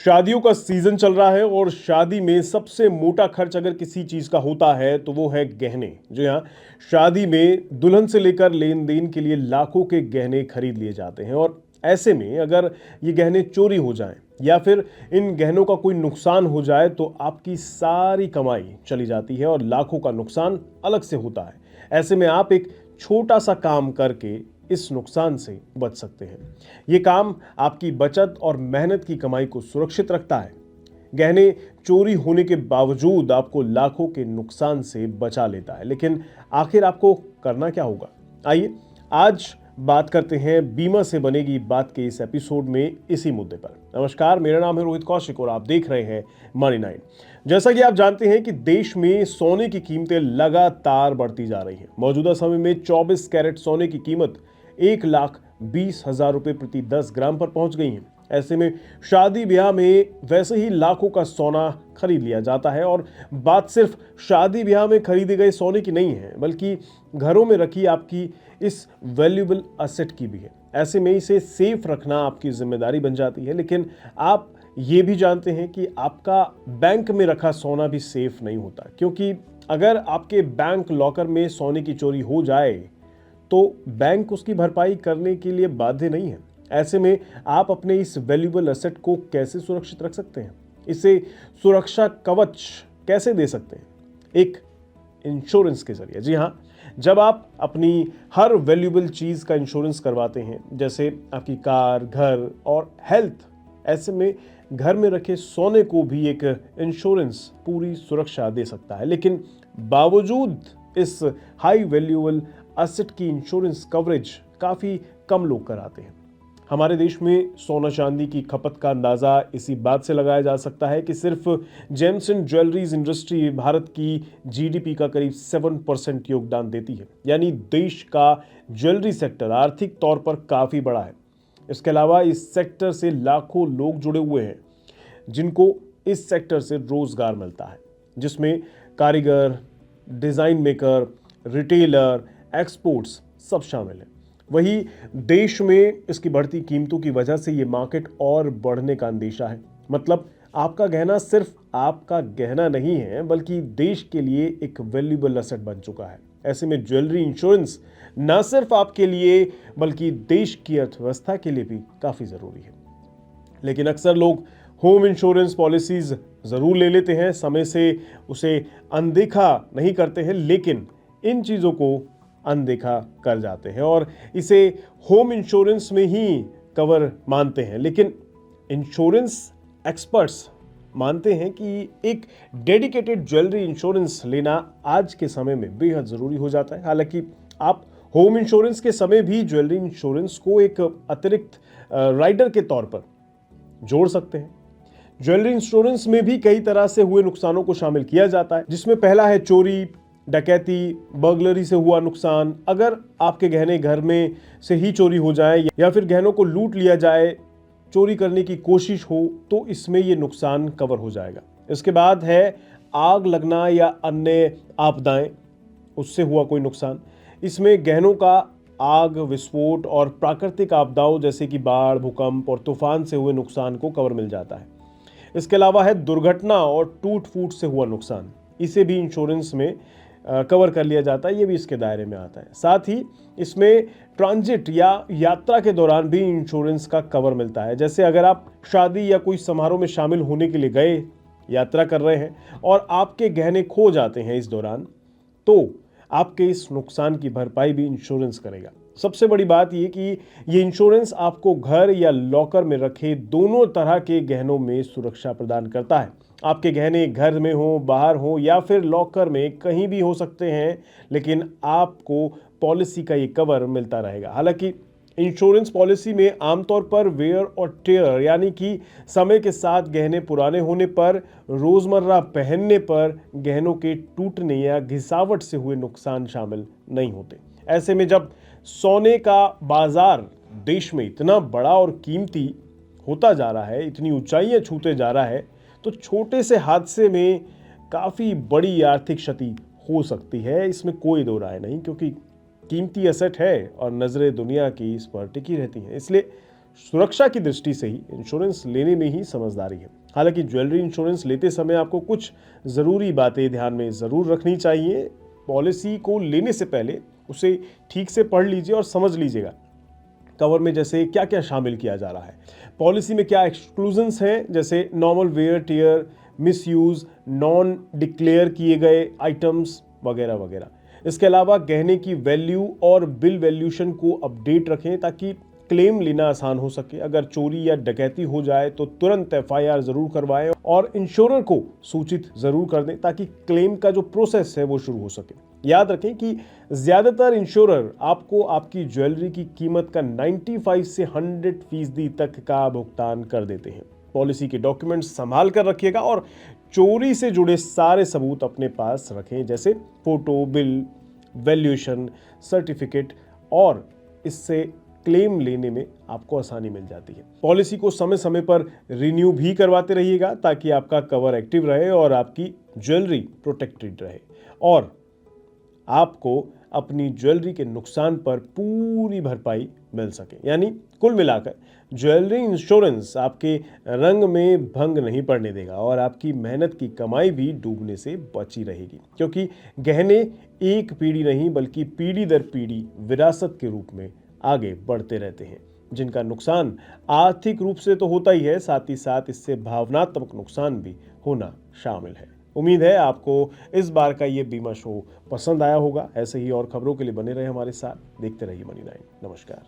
शादियों का सीजन चल रहा है और शादी में सबसे मोटा खर्च अगर किसी चीज का होता है तो वो है गहने। जी हाँ, शादी में दुल्हन से लेकर लेन देन के लिए लाखों के गहने खरीद लिए जाते हैं और ऐसे में अगर ये गहने चोरी हो जाएं या फिर इन गहनों का कोई नुकसान हो जाए तो आपकी सारी कमाई चली जाती है और लाखों का नुकसान अलग से होता है। ऐसे में आप एक छोटा सा काम करके इस नुकसान से बच सकते हैं। ये काम आपकी बचत और मेहनत की कमाई को सुरक्षित रखता है। गहने चोरी होने के बावजूद आपको लाखों के नुकसान से बचा लेता है। लेकिन आखिर आपको करना क्या होगा? आइए आज बात करते हैं बीमा से बनेगी बात के इस एपिसोड में इसी मुद्दे पर। नमस्कार, मेरा नाम है रोहित कौशिक और आप देख रहे हैं मनी 9। जैसा कि आप जानते हैं कि देश में सोने की कीमतें लगातार बढ़ती जा रही हैं। मौजूदा समय में 24 कैरेट सोने की कीमत 1,20,000 रुपए प्रति 10 ग्राम पर पहुंच गई है। ऐसे में शादी ब्याह में वैसे ही लाखों का सोना खरीद लिया जाता है और बात सिर्फ शादी ब्याह में खरीदे गए सोने की नहीं है, बल्कि घरों में रखी आपकी इस वैल्यूएबल असेट की भी है। ऐसे में इसे सेफ रखना आपकी जिम्मेदारी बन जाती है। लेकिन आप ये भी जानते हैं कि आपका बैंक में रखा सोना भी सेफ नहीं होता, क्योंकि अगर आपके बैंक लॉकर में सोने की चोरी हो जाए तो बैंक उसकी भरपाई करने के लिए बाध्य नहीं है। ऐसे में आप अपने इस वैल्यूएबल एसेट को कैसे सुरक्षित रख सकते हैं? इसे सुरक्षा कवच कैसे दे सकते हैं? एक इंश्योरेंस के जरिए। जी हाँ, जब आप अपनी हर वैल्यूएबल चीज का इंश्योरेंस करवाते हैं, जैसे आपकी कार, घर और हेल्थ, ऐसे में घर में रखे सोने को भी एक इंश्योरेंस पूरी सुरक्षा दे सकता है। लेकिन बावजूद इस हाई वैल्यूएबल एसेट की इंश्योरेंस कवरेज काफी कम लोग कराते हैं। हमारे देश में सोना चांदी की खपत का अंदाजा इसी बात से लगाया जा सकता है कि सिर्फ James and jewelleries industry Bharat की जीडीपी का करीब 7% योगदान देती है। यानी देश का ज्वेलरी सेक्टर आर्थिक तौर पर काफी बड़ा है। इसके अलावा इस सेक्टर से लाखों लोग जुड़े हुए हैं जिनको इस सेक्टर से रोजगार मिलता है, जिसमें कारीगर, डिजाइन मेकर, रिटेलर, एक्सपोर्ट्स सब शामिल है। वही देश में इसकी बढ़ती कीमतों की वजह से ये मार्केट और बढ़ने का अंदेशा है। मतलब आपका गहना सिर्फ आपका गहना नहीं है, बल्कि देश के लिए एक वैल्यूएबल एसेट बन चुका है। ऐसे में ज्वेलरी इंश्योरेंस ना सिर्फ आपके लिए बल्कि देश की अर्थव्यवस्था के लिए भी काफी जरूरी है। लेकिन अक्सर लोग होम इंश्योरेंस पॉलिसीज जरूर ले लेते हैं, समय से उसे अनदेखा नहीं करते हैं, लेकिन इन चीजों को अनदेखा कर जाते हैं और इसे होम इंश्योरेंस में ही कवर मानते हैं। लेकिन इंश्योरेंस एक्सपर्ट्स मानते हैं कि एक डेडिकेटेड ज्वेलरी इंश्योरेंस लेना आज के समय में बेहद जरूरी हो जाता है। हालांकि आप होम इंश्योरेंस के समय भी ज्वेलरी इंश्योरेंस को एक अतिरिक्त राइडर के तौर पर जोड़ सकते हैं। ज्वेलरी इंश्योरेंस में भी कई तरह से हुए नुकसानों को शामिल किया जाता है, जिसमें पहला है चोरी, डकैती, बर्गलरी से हुआ नुकसान। अगर आपके गहने घर में से ही चोरी हो जाए या फिर गहनों को लूट लिया जाए, चोरी करने की कोशिश हो, तो इसमें ये नुकसान कवर हो जाएगा। इसके बाद है आग लगना या अन्य आपदाएं, उससे हुआ कोई नुकसान। इसमें गहनों का आग, विस्फोट और प्राकृतिक आपदाओं जैसे कि बाढ़, भूकंप और तूफान से हुए नुकसान को कवर मिल जाता है। इसके अलावा है दुर्घटना और टूट फूट से हुआ नुकसान, इसे भी इंश्योरेंस में कवर कर लिया जाता है, ये भी इसके दायरे में आता है। साथ ही इसमें ट्रांजिट या यात्रा के दौरान भी इंश्योरेंस का कवर मिलता है। जैसे अगर आप शादी या कोई समारोह में शामिल होने के लिए गए, यात्रा कर रहे हैं और आपके गहने खो जाते हैं इस दौरान, तो आपके इस नुकसान की भरपाई भी इंश्योरेंस करेगा। सबसे बड़ी बात यह कि ये इंश्योरेंस आपको घर या लॉकर में रखे दोनों तरह के गहनों में सुरक्षा प्रदान करता है। आपके गहने घर में हो, बाहर हो या फिर लॉकर में, कहीं भी हो सकते हैं, लेकिन आपको पॉलिसी का ये कवर मिलता रहेगा। हालांकि इंश्योरेंस पॉलिसी में आमतौर पर वेयर और टेयर यानी कि समय के साथ गहने पुराने होने पर, रोजमर्रा पहनने पर गहनों के टूटने या घिसावट से हुए नुकसान शामिल नहीं होते। ऐसे में जब सोने का बाजार देश में इतना बड़ा और कीमती होता जा रहा है, इतनी ऊंचाइयां छूते जा रहा है, तो छोटे से हादसे में काफी बड़ी आर्थिक क्षति हो सकती है। इसमें कोई दो राय नहीं, क्योंकि कीमती एसेट है और नजरें दुनिया की इस पर टिकी रहती हैं। इसलिए सुरक्षा की दृष्टि से ही इंश्योरेंस लेने में ही समझदारी है। हालांकि ज्वेलरी इंश्योरेंस लेते समय आपको कुछ ज़रूरी बातें ध्यान में ज़रूर रखनी चाहिए। पॉलिसी को लेने से पहले उसे ठीक से पढ़ लीजिए और समझ लीजिएगा कवर में जैसे क्या क्या शामिल किया जा रहा है, पॉलिसी में क्या एक्सक्लूजन्स हैं, जैसे normal wear tear, misuse, non declare किए गए आइटम्स वगैरह वगैरह। इसके अलावा गहने की वैल्यू और बिल वैल्यूशन को अपडेट रखें ताकि क्लेम लेना आसान हो सके। अगर चोरी या डकैती हो जाए तो तुरंत एफआईआर जरूर करवाएं और इंश्योरर को सूचित जरूर कर दें ताकि क्लेम का जो प्रोसेस है वो शुरू हो सके। याद रखें कि ज्यादातर इंश्योरर आपको आपकी ज्वेलरी की कीमत का 95 से 100% तक का भुगतान कर देते हैं। पॉलिसी के डॉक्यूमेंट्स संभाल कर रखिएगा और चोरी से जुड़े सारे सबूत अपने पास रखें, जैसे फोटो, बिल, वैल्यूएशन, सर्टिफिकेट, और इससे क्लेम लेने में आपको आसानी मिल जाती है। पॉलिसी को समय समय पर रिन्यू भी करवाते रहिएगा ताकि आपका कवर एक्टिव रहे और आपकी ज्वेलरी प्रोटेक्टेड रहे और आपको अपनी ज्वेलरी के नुकसान पर पूरी भरपाई मिल सके। यानी कुल मिलाकर ज्वेलरी इंश्योरेंस आपके रंग में भंग नहीं पड़ने देगा और आपकी मेहनत की कमाई भी डूबने से बची रहेगी, क्योंकि गहने एक पीढ़ी नहीं बल्कि पीढ़ी दर पीढ़ी विरासत के रूप में आगे बढ़ते रहते हैं, जिनका नुकसान आर्थिक रूप से तो होता ही है, साथ ही साथ इससे भावनात्मक नुकसान भी होना शामिल है। उम्मीद है आपको इस बार का ये बीमा शो पसंद आया होगा। ऐसे ही और खबरों के लिए बने रहे हमारे साथ, देखते रहिए मनी 9। नमस्कार।